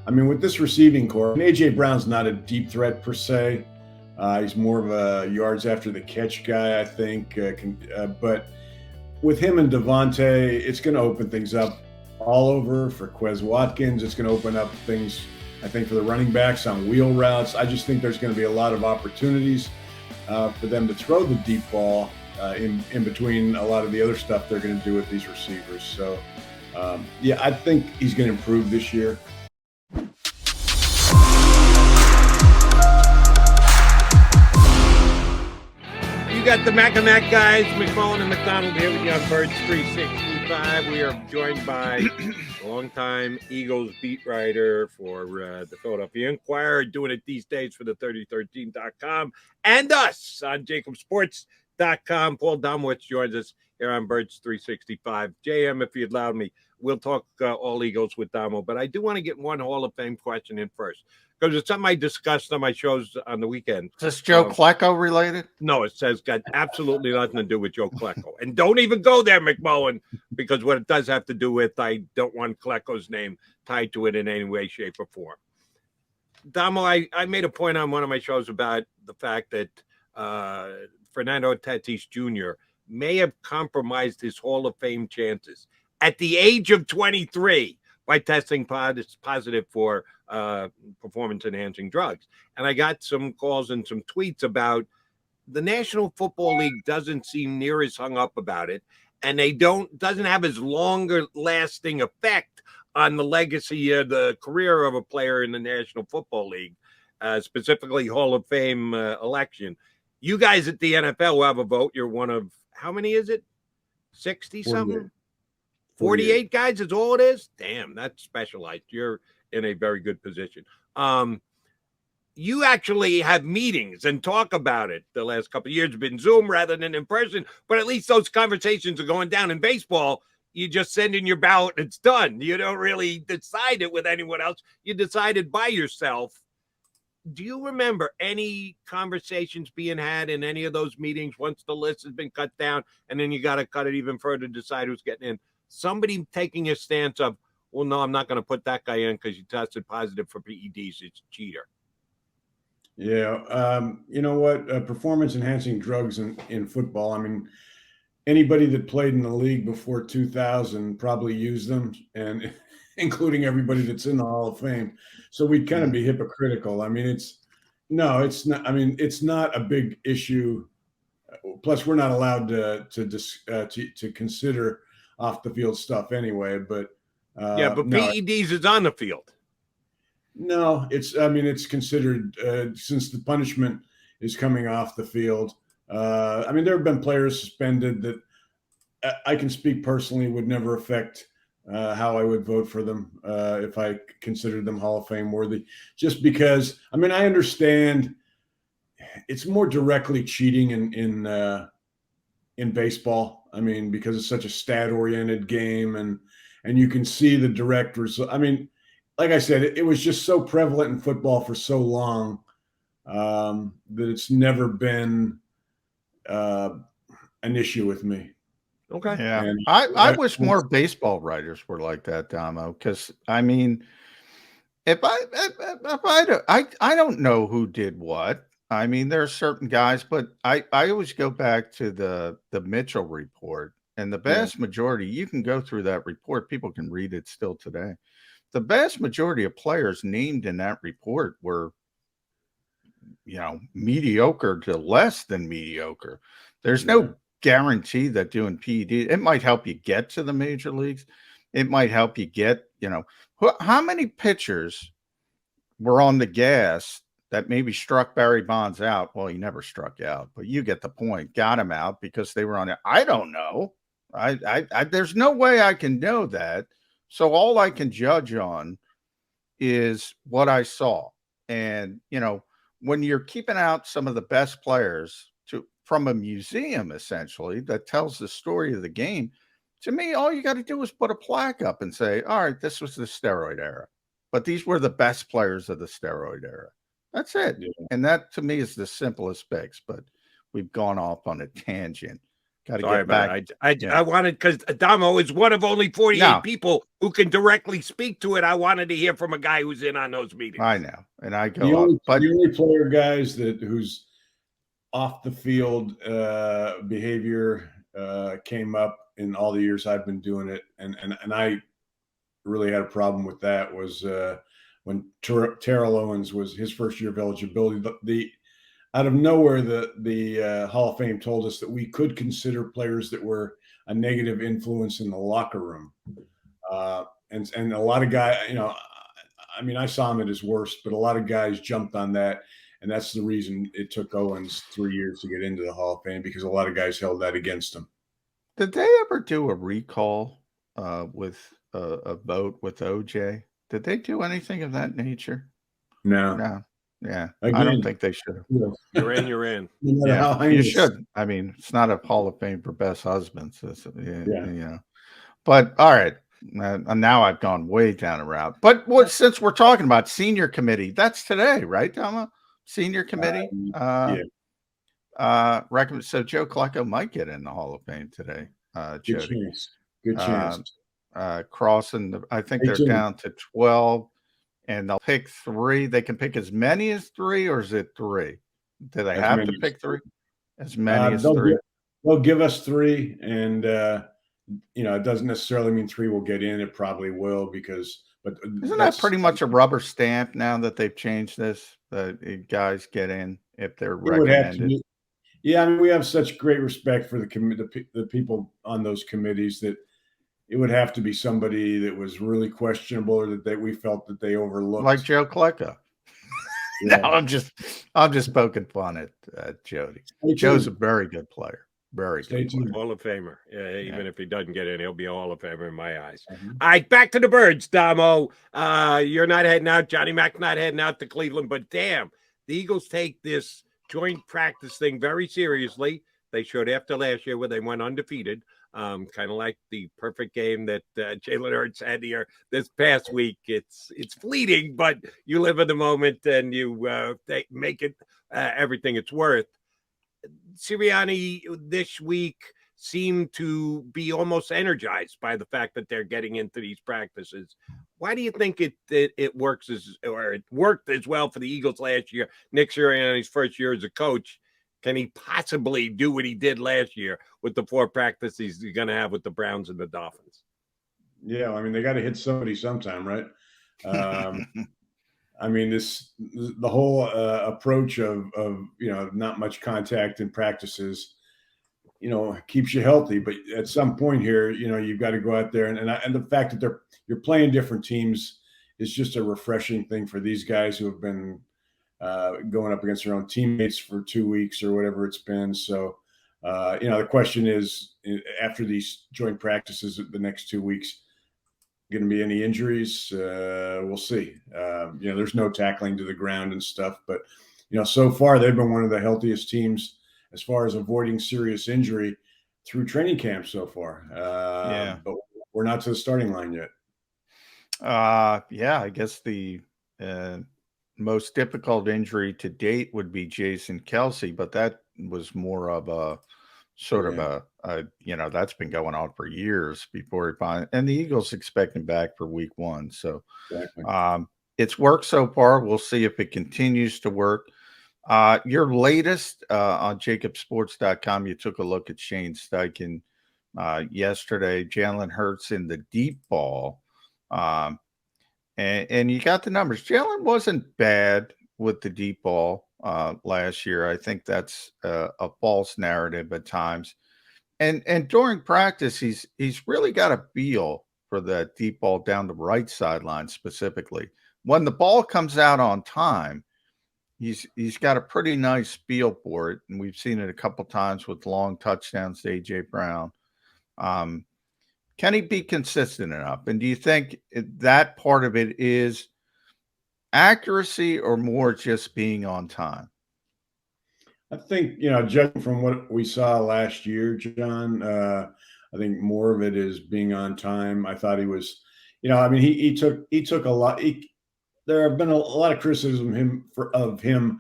I mean, with this receiving core, and A.J. Brown's not a deep threat per se. He's more of a yards after the catch guy, I think. But with him and Devonta, it's going to open things up all over for Quez Watkins. It's going to open up things, I think, for the running backs on wheel routes. I just think there's going to be a lot of opportunities for them to throw the deep ball in between a lot of the other stuff they're going to do with these receivers. So, yeah, I think he's going to improve this year. You got the Mac and Mac guys, McMullen and McDonald here with you on Birds 365. We are joined by a longtime Eagles beat writer for the Philadelphia Inquirer, doing it these days for the 3013.com, and us on JAKIB Paul Domowitch joins us here on Birds 365. JM, if you'd allow me, we'll talk all Eagles with Domo, but I do want to get one Hall of Fame question in first, because it's something I discussed on my shows on the weekend. Is this Joe Klecko related? No, it says got absolutely nothing to do with Joe Klecko. And don't even go there, McMullen, because what it does have to do with, I don't want Klecko's name tied to it in any way, shape, or form. Damo, I made a point on one of my shows about the fact that Fernando Tatis Jr. may have compromised his Hall of Fame chances at the age of 23 by testing positive for performance-enhancing drugs. And I got some calls and some tweets about the National Football League doesn't seem near as hung up about it, and they doesn't have as longer-lasting effect on the legacy of the career of a player in the National Football League, specifically Hall of Fame election. You guys at the NFL will have a vote. You're one of, how many is it? 60-something? 48 guys is all it is? Damn, that's specialized. You're in a very good position. You actually have meetings and talk about it. The last couple of years have been Zoom rather than in person, but at least those conversations are going down. In baseball, you just send in your ballot and it's done. You don't really decide it with anyone else. You decide it by yourself. Do you remember any conversations being had in any of those meetings once the list has been cut down and then you got to cut it even further to decide who's getting in? Somebody taking a stance of, well, no, I'm not going to put that guy in because he tested positive for PEDs. It's a cheater. Yeah. You know what? Performance-enhancing drugs in football, I mean, anybody that played in the league before 2000 probably used them, and including everybody that's in the Hall of Fame. So we'd kind of be hypocritical. I mean, it's not. I mean, it's not a big issue. Plus, we're not allowed to consider off the field stuff anyway. But but PEDs is on the field. No, it's considered since the punishment is coming off the field. I mean, there have been players suspended that I can speak personally would never affect how I would vote for them if I considered them Hall of Fame worthy. Just because, I mean, I understand it's more directly cheating in baseball. I mean, because it's such a stat-oriented game, and you can see the direct result. I mean, like I said, it was just so prevalent in football for so long that it's never been an issue with me. Okay. Yeah. And I wish more baseball writers were like that, Damo, because I mean, if I don't know who did what. I mean, there are certain guys, but I always go back to the Mitchell report, and the vast majority, you can go through that report. People can read it still today. The vast majority of players named in that report were, mediocre to less than mediocre. There's no guarantee that doing PED, it might help you get to the major leagues. It might help you get, how many pitchers were on the gas that maybe struck Barry Bonds out? Well, he never struck out, but you get the point. Got him out because they were on it. I don't know. I there's no way I can know that. So all I can judge on is what I saw. And, when you're keeping out some of the best players from a museum, essentially, that tells the story of the game, to me, all you got to do is put a plaque up and say, all right, this was the steroid era, but these were the best players of the steroid era. That's it. Yeah. And that, to me, is the simplest fix, but we've gone off on a tangent. Got to Sorry get back. about it. I wanted, because Adamo is one of only 48 people who can directly speak to it. I wanted to hear from a guy who's in on those meetings. I know, and I go the but the only player, guys, who's off the field behavior came up in all the years I've been doing it, and I really had a problem with that was when Terrell Owens was his first year of eligibility. The out of nowhere, the Hall of Fame told us that we could consider players that were a negative influence in the locker room, and a lot of guys, I mean, I saw him at his worst, but a lot of guys jumped on that, and that's the reason it took Owens 3 years to get into the Hall of Fame, because a lot of guys held that against him. did they ever do a recall with a vote with OJ? Did they do anything of that nature? No. Yeah. Again, I don't think they should have. You're in. No matter how You heinous. should. I mean, it's not a Hall of Fame for best husbands. But all right. Now I've gone way down a route. But since we're talking about senior committee, that's today, right, Dama? Senior committee. So Joe Klecko might get in the Hall of Fame today. Good chance. Crossing. I think they're down to 12, and they'll pick 3. They can pick as many as 3, or is it 3? Do they have to pick 3? As many as 3. They'll give us 3, and it doesn't necessarily mean 3 will get in. It probably will, but isn't that pretty much a rubber stamp now that they've changed this? The guys get in if they're recommended. Yeah, I mean, we have such great respect for the people on those committees that it would have to be somebody that was really questionable, or that we felt that they overlooked, like Joe Klecko. Yeah. No, I'm just poking fun at Jody. Joe's a very good player. Very good player. Hall of Famer. Yeah, even if he doesn't get in, he'll be a Hall of Famer in my eyes. Mm-hmm. All right, back to the Birds, Damo. You're not heading out. Johnny Mac's not heading out to Cleveland, but damn, the Eagles take this joint practice thing very seriously. They showed after last year where they went undefeated, kind of like the perfect game that Jalen Hurts had here this past week. It's fleeting, but you live in the moment and you make it everything it's worth. Sirianni this week seemed to be almost energized by the fact that they're getting into these practices. Why do you think it worked as well for the Eagles last year? Nick Sirianni's first year as a coach, can he possibly do what he did last year with the 4 practices he's going to have with the Browns and the Dolphins? Yeah, I mean, they got to hit somebody sometime, right? I mean, the whole approach of not much contact in practices, keeps you healthy. But at some point here, you've got to go out there, and the fact that you're playing different teams is just a refreshing thing for these guys who have been going up against their own teammates for 2 weeks or whatever it's been. So, the question is, after these joint practices the next 2 weeks, going to be any injuries? We'll see. There's no tackling to the ground and stuff, but so far they've been one of the healthiest teams as far as avoiding serious injury through training camp so far. But we're not to the starting line yet. I guess the most difficult injury to date would be Jason Kelce, but that was more of a sort of that's been going on for years before he finally, and the Eagles expect him back for week 1. So exactly. It's worked so far. We'll see if it continues to work. Your latest on JAKIBSports.com, you took a look at Shane Steichen yesterday. Jalen Hurts in the deep ball. And you got the numbers. Jalen wasn't bad with the deep ball last year. I think that's a false narrative at times. And during practice, he's really got a feel for the deep ball down the right sideline specifically. When the ball comes out on time, he's got a pretty nice feel for it, and we've seen it a couple times with long touchdowns to A.J. Brown. Can he be consistent enough? And do you think that part of it is accuracy or more just being on time? I think, judging from what we saw last year, John, I think more of it is being on time. I thought he was, he took a lot. There have been a lot of criticism of him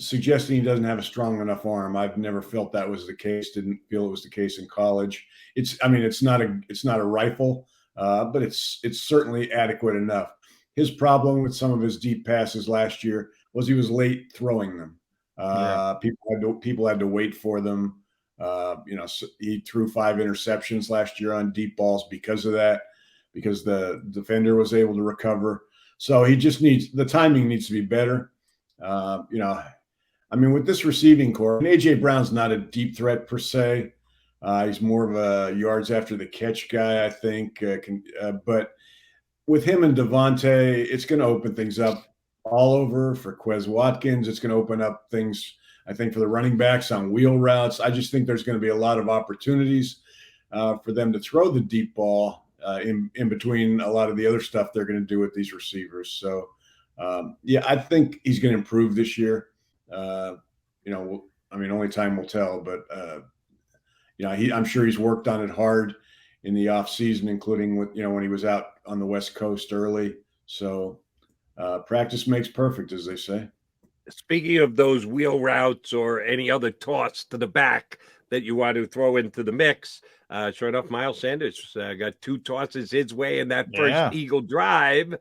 suggesting he doesn't have a strong enough arm. I've never felt that was the case. Didn't feel it was the case in college. It's not a rifle, but it's certainly adequate enough. His problem with some of his deep passes last year was he was late throwing them. People had to wait for them. So he threw 5 interceptions last year on deep balls because of that, because the defender was able to recover. So he just the timing needs to be better. With this receiving core, and A.J. Brown's not a deep threat per se. He's more of a yards after the catch guy, I think. But with him and Devonta, it's going to open things up all over for Quez Watkins. It's going to open up things, I think, for the running backs on wheel routes. I just think there's going to be a lot of opportunities for them to throw the deep ball in between a lot of the other stuff they're going to do with these receivers. So, I think he's going to improve this year. Only time will tell, but I'm sure he's worked on it hard in the off season, including when he was out on the West Coast early. So practice makes perfect, as they say. Speaking of those wheel routes or any other toss to the back that you want to throw into the mix, sure enough, Miles Sanders got 2 tosses his way in that first Eagle drive,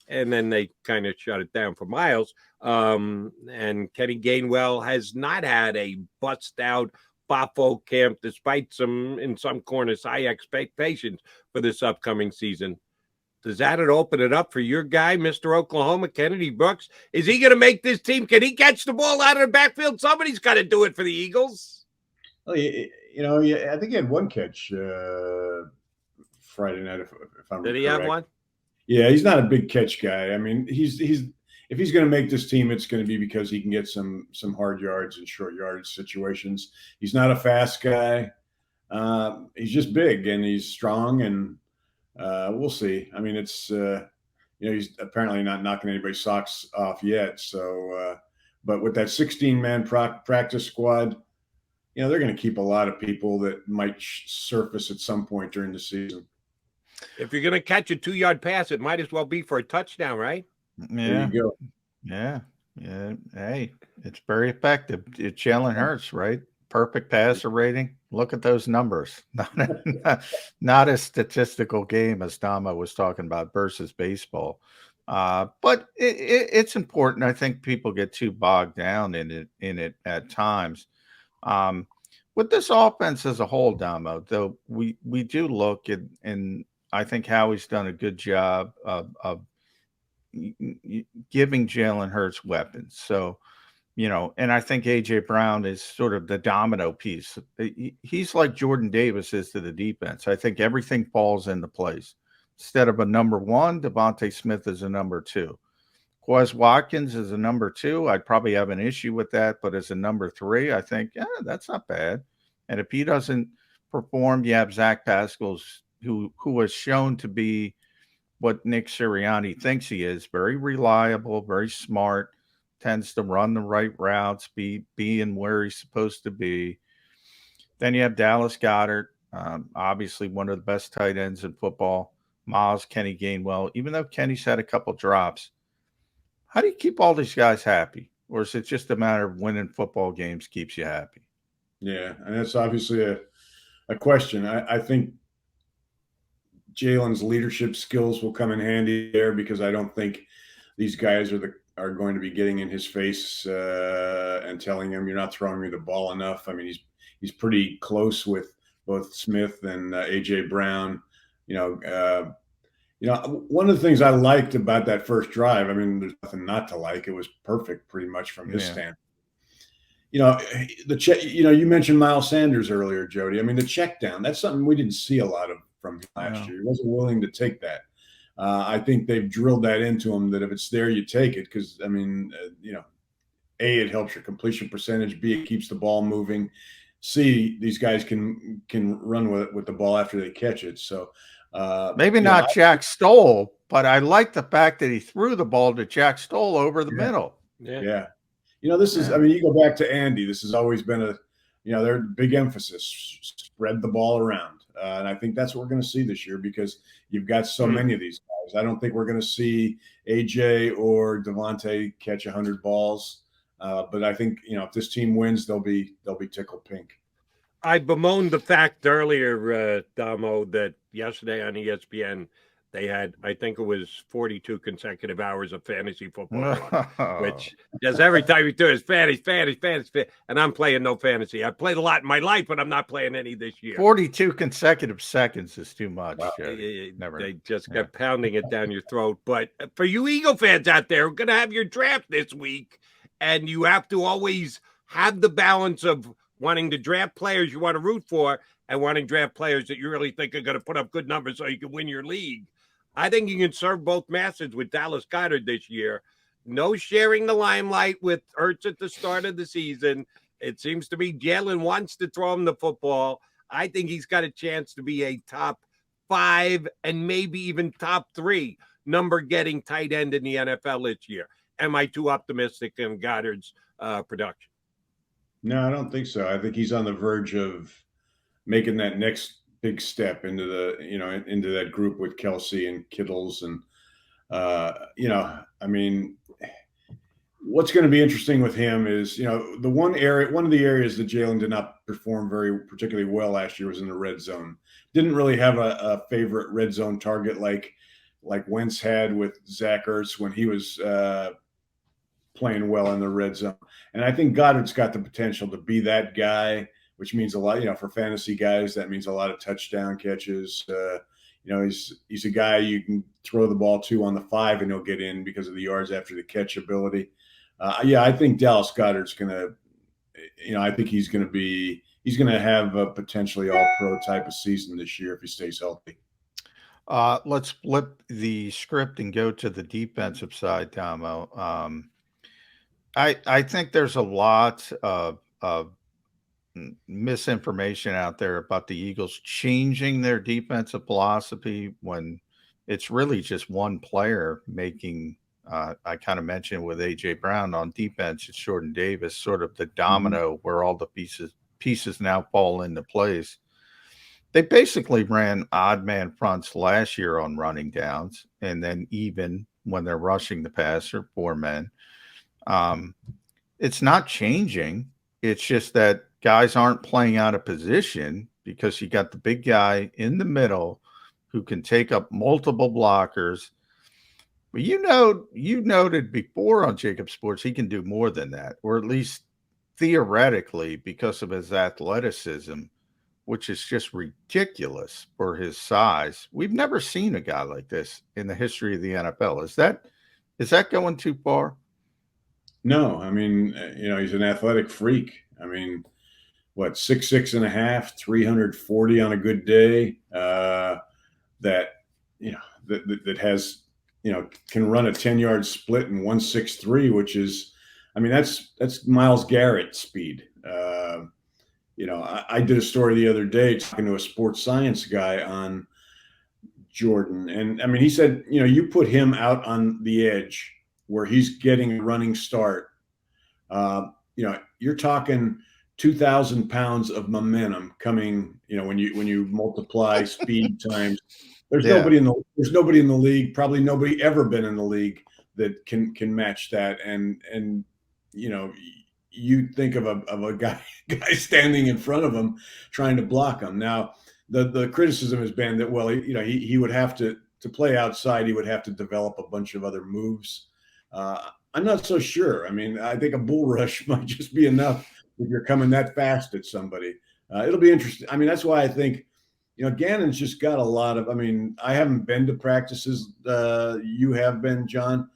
and then they kind of shut it down for Miles. And Kenny Gainwell has not had a bust-out Buffalo camp, despite in some corners, high expectations for this upcoming season. Does that open it up for your guy, Mr. Oklahoma, Kennedy Brooks? Is he going to make this team? Can he catch the ball out of the backfield? Somebody's got to do it for the Eagles. Well, I think he had 1 catch Friday night, if I'm correct. Did he have 1? Yeah, he's not a big catch guy. I mean, he's if he's going to make this team, it's going to be because he can get some hard yards and short yardage situations. He's not a fast guy. He's just big and he's strong, and we'll see. I mean, it's he's apparently not knocking anybody's socks off yet. So, but with that 16-man practice squad, they're going to keep a lot of people that might surface at some point during the season. If you're going to catch a 2-yard pass, it might as well be for a touchdown, right? Yeah. There you go. Yeah. Hey, it's very effective. It's Jalen Hurts, right? Perfect passer rating. Look at those numbers. Not a statistical game, as Dama was talking about, versus baseball. But it's important. I think people get too bogged down in it at times. With this offense as a whole, Damo, though, we do look at, and I think Howie's done a good job of giving Jalen Hurts weapons. So, and I think A.J. Brown is sort of the domino piece. He's like Jordan Davis is to the defense. I think everything falls into place. Instead of a number 1, Devonta Smith is a number 2. Quez Watkins is a number 2. I'd probably have an issue with that, but as a number 3, I think, that's not bad. And if he doesn't perform, you have Zach Pascal's, who has shown to be what Nick Sirianni thinks he is, very reliable, very smart, tends to run the right routes, be in where he's supposed to be. Then you have Dallas Goedert, obviously one of the best tight ends in football. Miles, Kenny Gainwell, even though Kenny's had a couple drops. How do you keep all these guys happy? Or is it just a matter of winning football games keeps you happy? Yeah, and that's obviously a question. I think Jalen's leadership skills will come in handy there, because I don't think these guys are going to be getting in his face and telling him, you're not throwing me the ball enough. I mean, he's pretty close with both Smith and A.J. Brown. One of the things I liked about that first drive, I mean, there's nothing not to like. It was perfect pretty much from his standpoint. You mentioned Miles Sanders earlier, Jody. I mean, the check down, that's something we didn't see a lot of from him last year. He wasn't willing to take that. I think they've drilled that into him, that if it's there, you take it. Because, I mean, A, it helps your completion percentage. B, it keeps the ball moving. C, these guys can run with the ball after they catch it. So maybe not Jack Stoll, but I like the fact that he threw the ball to Jack Stoll over the middle. Yeah. This is, I mean, you go back to Andy. This has always been their big emphasis, spread the ball around. And I think that's what we're going to see this year, because you've got so many of these guys. I don't think we're going to see AJ or Devonta catch 100 balls. But I think, if this team wins, they'll be tickled pink. I bemoaned the fact earlier, Damo, that yesterday on ESPN they had, I think it was 42 consecutive hours of fantasy football on, which just every time you do it is fantasy, and I'm playing no fantasy. I played a lot in my life, but I'm not playing any this year. 42 consecutive seconds is too much. Wow. They just kept pounding it down your throat. But for you Eagle fans out there, we're going to have your draft this week, and you have to always have the balance of wanting to draft players you want to root for and wanting to draft players that you really think are going to put up good numbers so you can win your league. I think you can serve both masses with Dallas Goedert this year. No sharing the limelight with Hurts at the start of the season. It seems to me Jalen wants to throw him the football. I think he's got a chance to be a top 5 and maybe even top 3 number getting tight end in the NFL this year. Am I too optimistic in Goddard's production? No, I don't think so. I think he's on the verge of making that next big step into into that group with Kelsey and Kittles. And, what's going to be interesting with him is, one of the areas that Jalen did not perform particularly well last year was in the red zone. Didn't really have a favorite red zone target like Wentz had with Zach Ertz when he was playing well in the red zone. And I think Goddard's got the potential to be that guy, which means a lot, for fantasy guys. That means a lot of touchdown catches. He's a guy you can throw the ball to on the 5 and he'll get in because of the yards after the catch ability. I think Dallas Goedert's going to, I think he's going to have a potentially all-pro type of season this year if he stays healthy. Let's flip the script and go to the defensive side, Damo. I think there's a lot of misinformation out there about the Eagles changing their defensive philosophy when it's really just one player making, I kind of mentioned with A.J. Brown on defense, it's Jordan Davis, sort of the domino where all the pieces now fall into place. They basically ran odd man fronts last year on running downs, and then even when they're rushing the passer, 4 men. It's not changing. It's just that guys aren't playing out of position because you got the big guy in the middle who can take up multiple blockers. But you noted before on JAKIB Sports, he can do more than that, or at least theoretically because of his athleticism, which is just ridiculous for his size. We've never seen a guy like this in the history of the NFL. Is that going too far? No, he's an athletic freak. 6'6.5", 340 on a good day. That has, can run a 10-yard split in 1.63, which is, that's Myles Garrett speed. I did a story the other day talking to a sports science guy on Jordan. And he said, you put him out on the edge where he's getting a running start. You're talking 2,000 pounds of momentum coming, when you multiply speed times. There's nobody in the league, probably nobody ever been in the league that can match that. And you think of a guy standing in front of him trying to block him. Now, the criticism has been that, well, he would have to play outside, he would have to develop a bunch of other moves. I'm not so sure. I think a bull rush might just be enough if you're coming that fast at somebody. It'll be interesting. That's why I think, Gannon's just got a lot of, I haven't been to practices. You have been, John.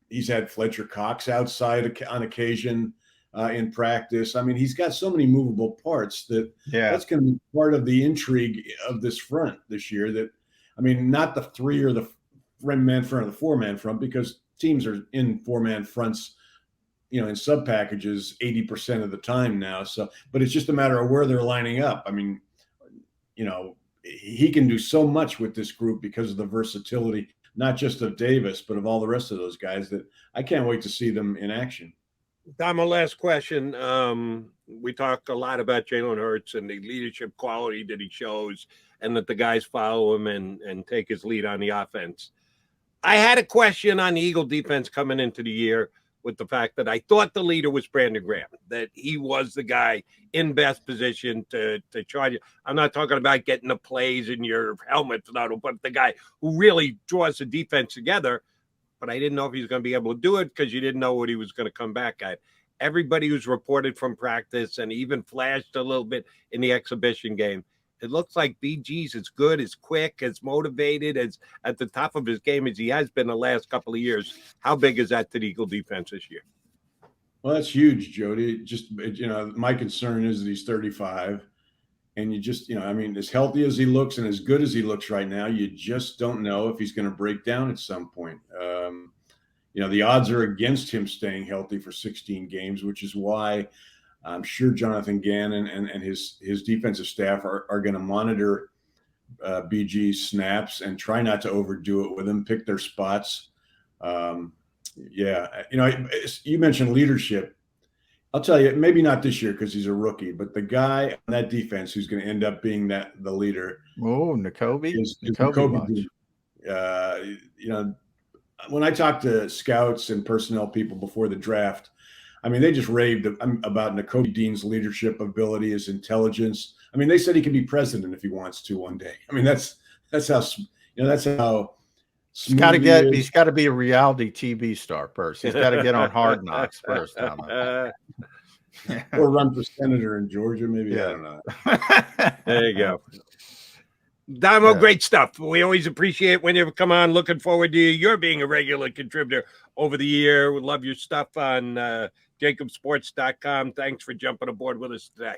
He's had Fletcher Cox outside on occasion in practice. He's got so many movable parts that's going to be part of the intrigue of this front this year. That, not the 3 or the man front or the 4-man front, because teams are in 4-man fronts, in sub packages 80% of the time now. So, but it's just a matter of where they're lining up. He can do so much with this group because of the versatility, not just of Davis, but of all the rest of those guys, that I can't wait to see them in action. Dom, last question. We talk a lot about Jalen Hurts and the leadership quality that he shows, and that the guys follow him and take his lead on the offense. I had a question on the Eagle defense coming into the year with the fact that I thought the leader was Brandon Graham, that he was the guy in best position to charge it. I'm not talking about getting the plays in your helmet, but the guy who really draws the defense together. But I didn't know if he was going to be able to do it because you didn't know what he was going to come back at. Everybody who's reported from practice and even flashed a little bit in the exhibition game, it looks like BG's as good, as quick, as motivated, as at the top of his game as he has been the last couple of years. How big is that to the Eagle defense this year? Well, that's huge, Jody. My concern is that he's 35. And as healthy as he looks and as good as he looks right now, you just don't know if he's going to break down at some point. The odds are against him staying healthy for 16 games, which is why I'm sure Jonathan Gannon and his defensive staff are going to monitor BG's snaps and try not to overdo it with him, pick their spots. You mentioned leadership. I'll tell you, maybe not this year because he's a rookie, but the guy on that defense who's going to end up being the leader. Oh, Nakobe. Is Nakobe. When I talked to scouts and personnel people before the draft, they just raved about Nakobe Dean's leadership ability, his intelligence. They said he can be president if he wants to one day. That's how he's got to be a reality TV star first. He's got to get on Hard Knocks first. Or run for senator in Georgia, maybe. Yeah. I don't know. There you go. Damo, great stuff. We always appreciate when you come on. Looking forward to you're being a regular contributor over the year. We love your stuff on JAKIBSports.com. Thanks for jumping aboard with us today.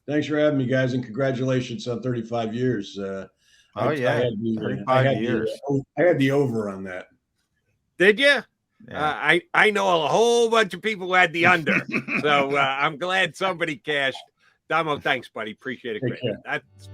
Thanks for having me, guys, and congratulations on 35 years. I had 35 years. I had the over on that. Did you? Yeah. I know a whole bunch of people who had the under, so I'm glad somebody cashed. Damo, thanks, buddy. Appreciate it. Great. That's